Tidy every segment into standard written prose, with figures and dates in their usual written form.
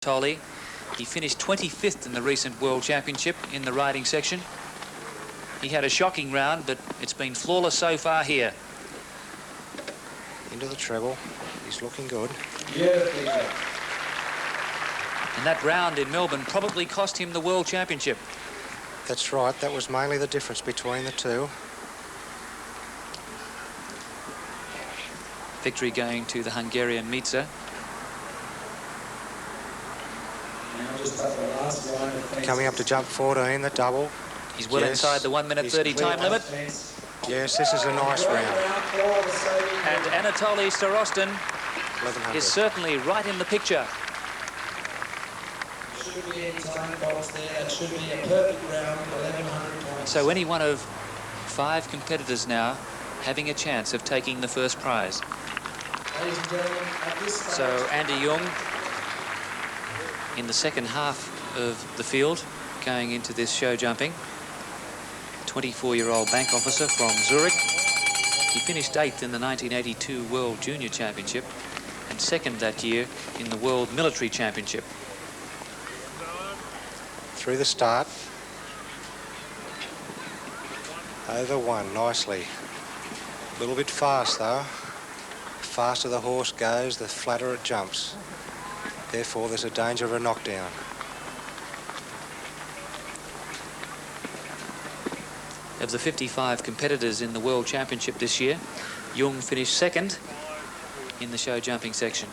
Tolley. He finished 25th in the recent World Championship in the riding section. He had a shocking round, but it's been flawless so far here. Into the treble. He's looking good. And that round in Melbourne probably cost him the World Championship. That's right. That was mainly the difference between the two. Victory going to the Hungarian Mica. Coming up to jump 14, the double. He's well inside the 1 minute 30 time limit. Yes, this is a nice round. And Anatoly Starostin is certainly right in the picture. So any one of 5 competitors now having a chance of taking the first prize. So Andy Jung in the second half of the field going into this show jumping. 24-year-old bank officer from Zurich. He finished 8th in the 1982 World Junior Championship and 2nd that year in the World Military Championship. Through the start. Over 1 nicely. A little bit fast though. The faster the horse goes, the flatter it jumps. Therefore, there's a danger of a knockdown. Of the 55 competitors in the World Championship this year, Jung finished 2nd in the show jumping section.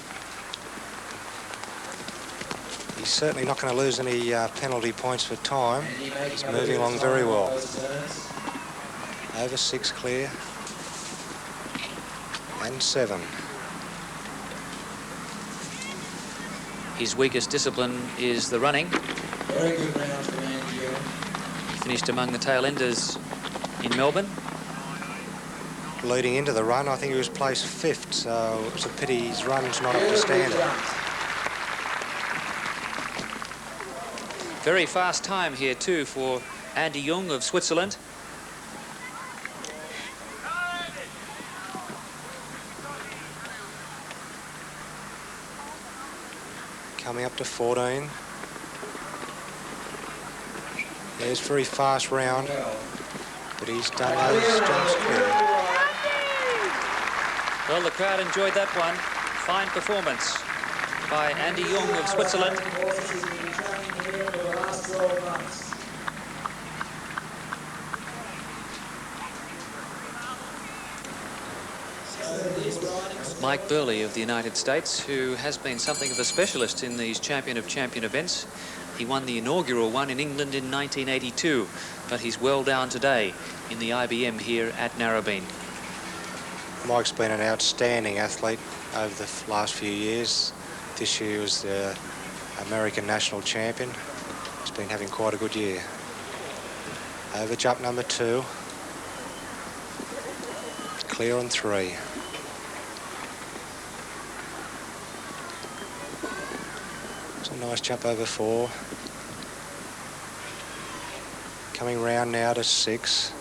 He's certainly not going to lose any penalty points for time. He's moving along very well. Over 6 clear. And 7. His weakest discipline is the running. Very good round for Andy Jung. He finished among the tail enders in Melbourne. Leading into the run, I think he was placed 5th, so it's a pity his run's not up to standard. Very fast time here too for Andy Jung of Switzerland. Coming up to 14. There's very fast round, but he's done those jumps clear. Well, the crowd enjoyed that one. Fine performance by Andy Jung of Switzerland. Mike Burley of the United States, who has been something of a specialist in these Champion of Champion events. He won the inaugural one in England in 1982, but he's well down today in the IBM here at Narrabeen. Mike's been an outstanding athlete over the last few years. This year he was the American national champion. He's been having quite a good year. Over jump number 2. Clear on 3. It's a nice jump over 4. Coming round now to 6.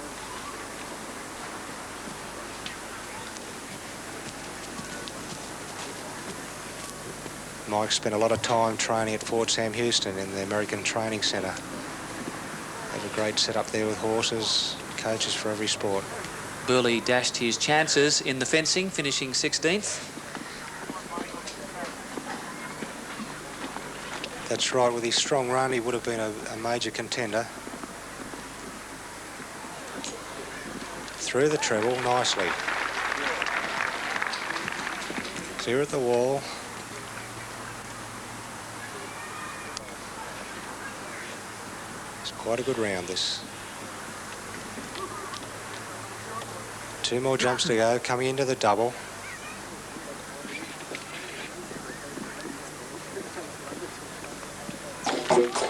Mike spent a lot of time training at Fort Sam Houston in the American Training Centre. They have a great setup there with horses, coaches for every sport. Burley dashed his chances in the fencing, finishing 16th. That's right, with his strong run he would have been a major contender. Through the treble, nicely. Clear at the wall. It's quite a good round, this. 2 more jumps to go, coming into the double.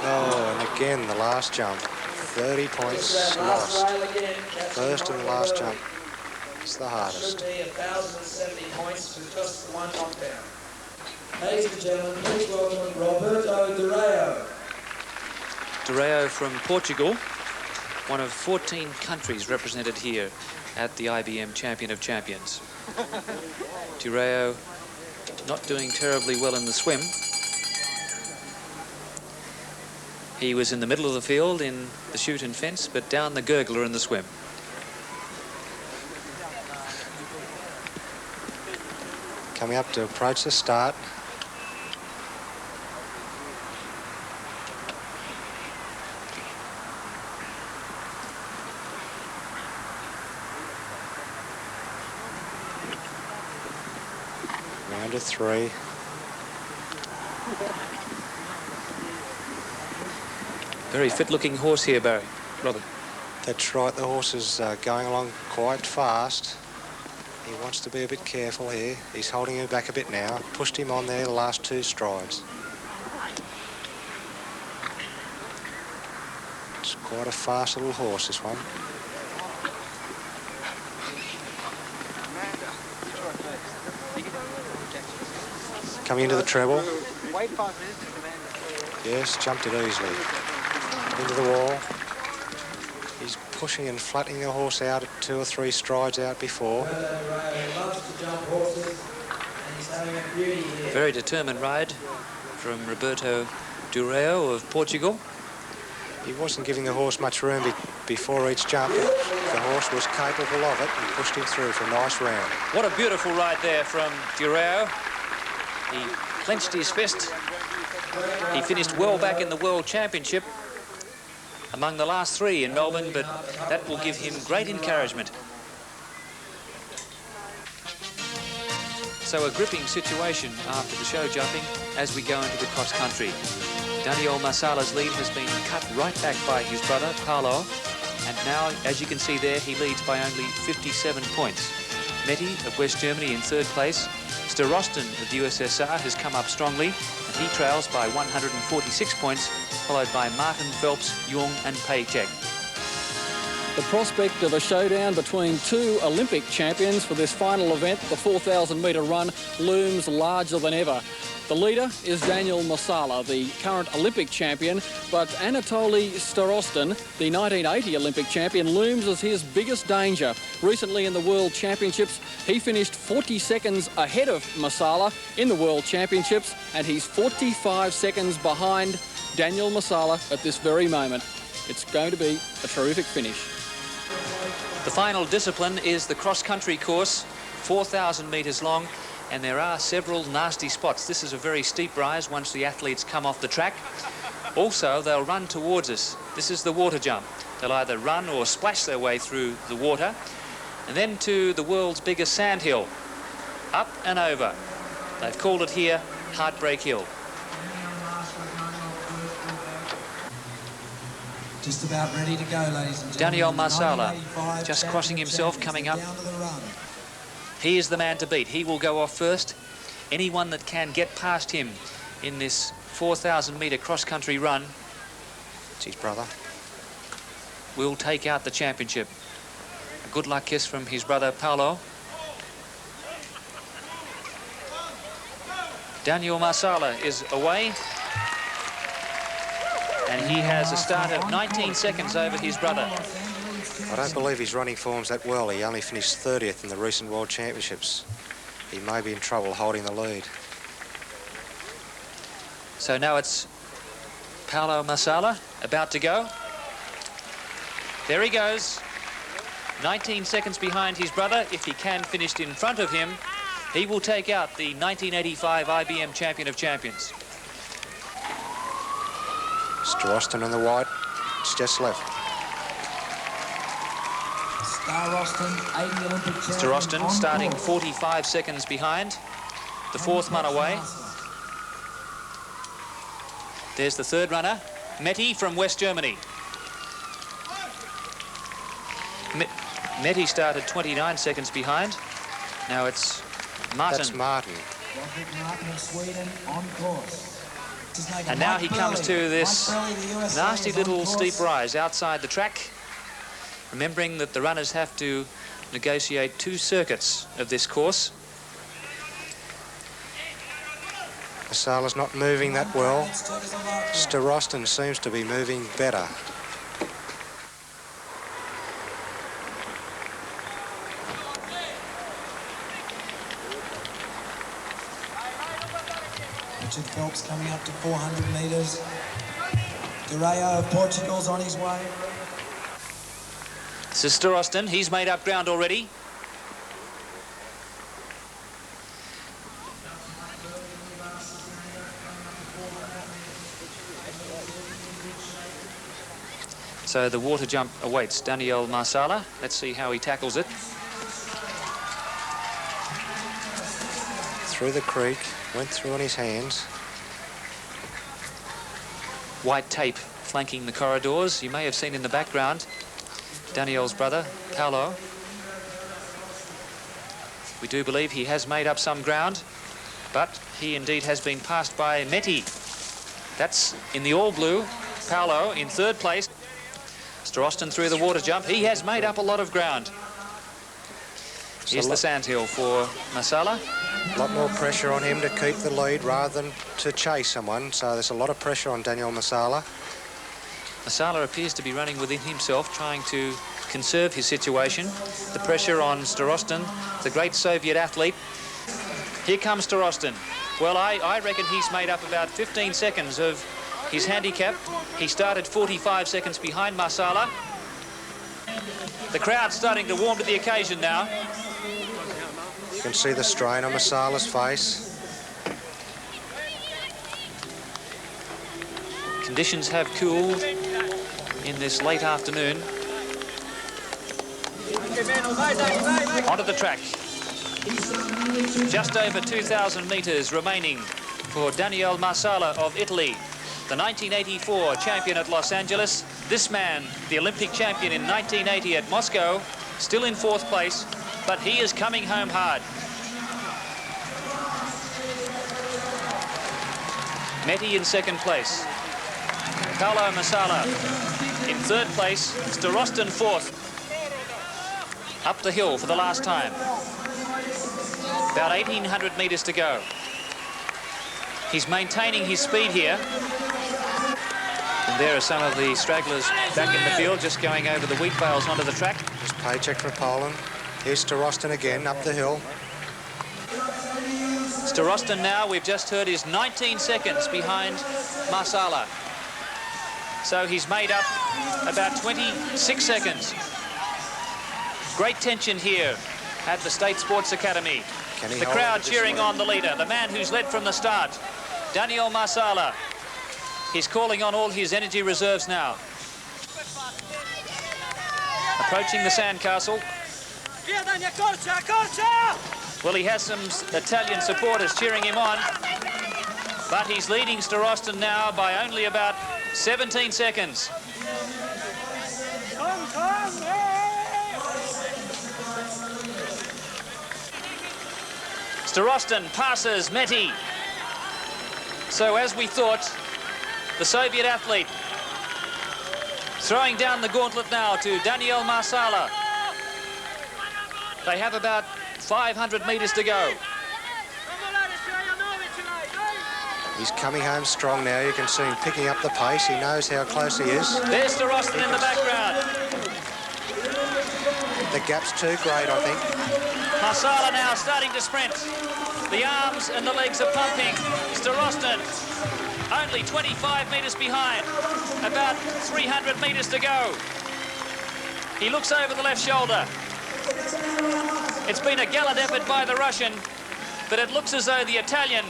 Oh, and again, the last jump. 30 points lost. First and the last jump. It's the hardest. 1,070 points to just 1 knockdown. Ladies and gentlemen, please welcome Roberto Durao. Durao from Portugal, one of 14 countries represented here at the IBM Champion of Champions. Durao not doing terribly well in the swim. He was in the middle of the field in the shoot and fence, but down the gurgler in the swim. Coming up to approach the start. Round of 3. Very fit-looking horse here, Barry. Robert. That's right, the horse is going along quite fast. He wants to be a bit careful here. He's holding him back a bit now. Pushed him on there the last 2 strides. It's quite a fast little horse, this one. Coming into the treble. Wait 5 minutes. Yes, jumped it easily. Into the wall. He's pushing and flattening the horse out at 2 or 3 strides out before. Very determined ride from Roberto Durao of Portugal. He wasn't giving the horse much room before each jump. The horse was capable of it and pushed him through for a nice round. What a beautiful ride there from Durao. He clenched his fist. He finished well back in the World Championship among the last 3 in Melbourne, but that will give him great encouragement. So a gripping situation after the show jumping as we go into the cross country. Daniel Marsala's lead has been cut right back by his brother, Paolo, and now, as you can see there, he leads by only 57 points. Meti of West Germany in 3rd place. Starostin of the USSR has come up strongly, and he trails by 146 points, followed by Martin, Phelps, Jung and Paycheck. The prospect of a showdown between 2 Olympic champions for this final event, the 4,000-metre run, looms larger than ever. The leader is Daniel Marsala, the current Olympic champion, but Anatoly Starostin, the 1980 Olympic champion, looms as his biggest danger. Recently in the World Championships, he finished 40 seconds ahead of Marsala in the World Championships, and he's 45 seconds behind Daniel Marsala at this very moment. It's going to be a terrific finish. The final discipline is the cross-country course, 4,000 metres long, and there are several nasty spots. This is a very steep rise once the athletes come off the track. Also, they'll run towards us. This is the water jump. They'll either run or splash their way through the water. And then to the world's biggest sand hill. Up and over. They've called it here Heartbreak Hill. Just about ready to go, ladies and gentlemen. Daniel Marsala just crossing himself, coming up. He is the man to beat. He will go off first. Anyone that can get past him in this 4,000-metre cross-country run, It's his brother. will take out the championship. A good luck kiss from his brother Paolo. Daniel Marsala is away. And he has a start of 19 seconds over his brother. I don't believe his running form's that well. He only finished 30th in the recent World Championships. He may be in trouble holding the lead. So now it's Paolo Marsala about to go. There he goes. 19 seconds behind his brother. If he can finish in front of him, he will take out the 1985 IBM Champion of Champions. Starostin in the white. It's just left. Starostin starting 45 seconds behind. The 4th one away. There's the 3rd runner, Meti from West Germany. Meti started 29 seconds behind. Now it's Martin. That's Martin. Martin of Sweden on course. And now he comes to this nasty little steep rise outside the track. Remembering that the runners have to negotiate 2 circuits of this course. Marsala's not moving that well. Starostin seems to be moving better. Richard Phelps coming up to 400 metres. Durao of Portugal's on his way. This is Starostin. He's made up ground already. So the water jump awaits Daniel Marsala. Let's see how he tackles it. Through the creek, went through on his hands. White tape flanking the corridors. You may have seen in the background Daniel's brother, Paolo. We do believe he has made up some ground, but he indeed has been passed by Meti. That's in the all blue. Paolo in third place. Starostin through the water jump. He has made up a lot of ground. Here's the sandhill for Marsala. A lot more pressure on him to keep the lead rather than to chase someone. So there's a lot of pressure on Daniel Marsala. Marsala appears to be running within himself, trying to conserve his situation. The pressure on Starostin, the great Soviet athlete. Here comes Starostin. Well, I reckon he's made up about 15 seconds of his handicap. He started 45 seconds behind Marsala. The crowd's starting to warm to the occasion now. You can see the strain on Marsala's face. Conditions have cooled in this late afternoon. Onto the track. Just over 2,000 metres remaining for Daniel Marsala of Italy, the 1984 champion at Los Angeles. This man, the Olympic champion in 1980 at Moscow, still in fourth place, but he is coming home hard. Meti in second place. Paolo Marsala in third place. Starostin fourth. Up the hill for the last time. About 1,800 metres to go. He's maintaining his speed here. And there are some of the stragglers back in the field, just going over the wheat bales onto the track. Just paycheck for Poland. Here's Starostin again, up the hill. Starostin now, we've just heard, is 19 seconds behind Marsala. So he's made up about 26 seconds. Great tension here at the State Sports Academy. The crowd cheering on the leader, the man who's led from the start, Daniel Marsala. He's calling on all his energy reserves now. Approaching the sandcastle. Well, he has some Italian supporters cheering him on, but he's leading Starostin now by only about 17 seconds. Starostin passes Meti. So as we thought, the Soviet athlete throwing down the gauntlet now to Daniel Marsala. They have about 500 metres to go. He's coming home strong now. You can see him picking up the pace. He knows how close he is. There's Starostin in the background. The gap's too great, I think. Marsala now starting to sprint. The arms and the legs are pumping. Starostin only 25 metres behind. About 300 metres to go. He looks over the left shoulder. It's been a gallant effort by the Russian, but it looks as though the Italian,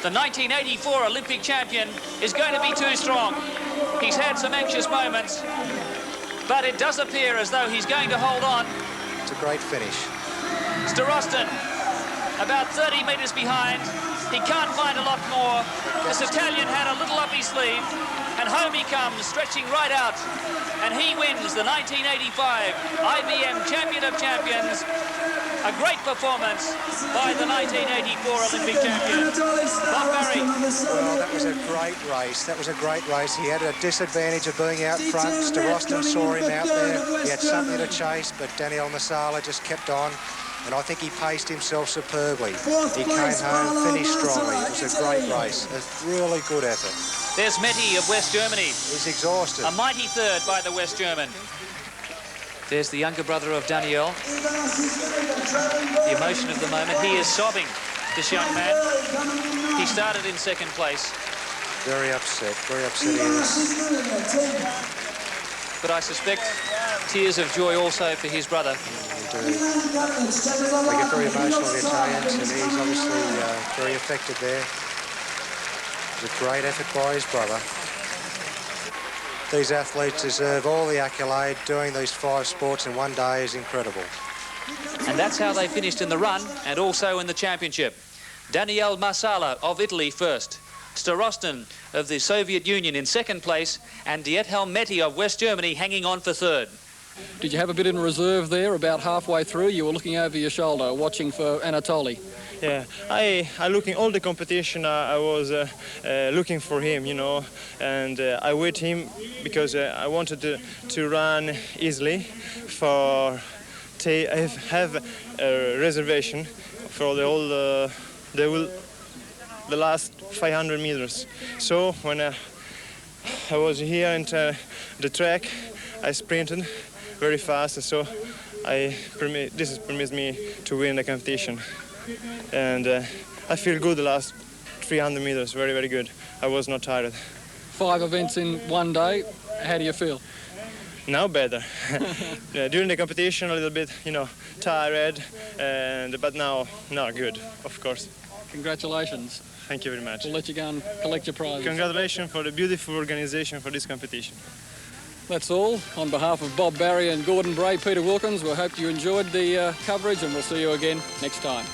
the 1984 Olympic champion, is going to be too strong. He's had some anxious moments, but it does appear as though he's going to hold on. It's a great finish. Starostin, about 30 metres behind. He can't find a lot more. This Italian had a little up his sleeve, and home he comes, stretching right out, and he wins the 1985 IBM Champion of Champions. A great performance by the 1984 Olympic champion, Bob Barry. Well, that was a great race. That was a great race. He had a disadvantage of being out front. Starostin saw him out there. He had something to chase, but Daniel Marsala just kept on. And I think he paced himself superbly. He came home, finished strongly. It was a great race. A really good effort. There's Meti of West Germany. He's exhausted. A mighty third by the West German. There's the younger brother of Daniel. The emotion of the moment. He is sobbing, this young man. He started in second place. Very upset he is. But I suspect tears of joy also for his brother. They get very emotional, the Italians, and he's obviously very affected there. It was a great effort by his brother. These athletes deserve all the accolade. Doing these 5 sports in one day is incredible. And that's how they finished in the run and also in the championship. Daniele Marsala of Italy first, Starostin of the Soviet Union in second place, and Diethelm of West Germany hanging on for third. Did you have a bit in reserve there about halfway through? You were looking over your shoulder, watching for Anatoly. Yeah, I looking all the competition. I was looking for him, you know, and I wait him because I wanted to run easily. For I have a reservation for the last 500 meters. So when I was here in the track, I sprinted very fast, and so this has permitted me to win the competition. And I feel good the last 300 meters, very, very good. I was not tired. 5 events in one day. How do you feel? Now better. During the competition a little bit, you know, tired, but now good, of course. Congratulations. Thank you very much. We'll let you go and collect your prizes. Congratulations for the beautiful organization for this competition. That's all. On behalf of Bob Barry and Gordon Bray, Peter Wilkins, we hope you enjoyed the coverage, and we'll see you again next time.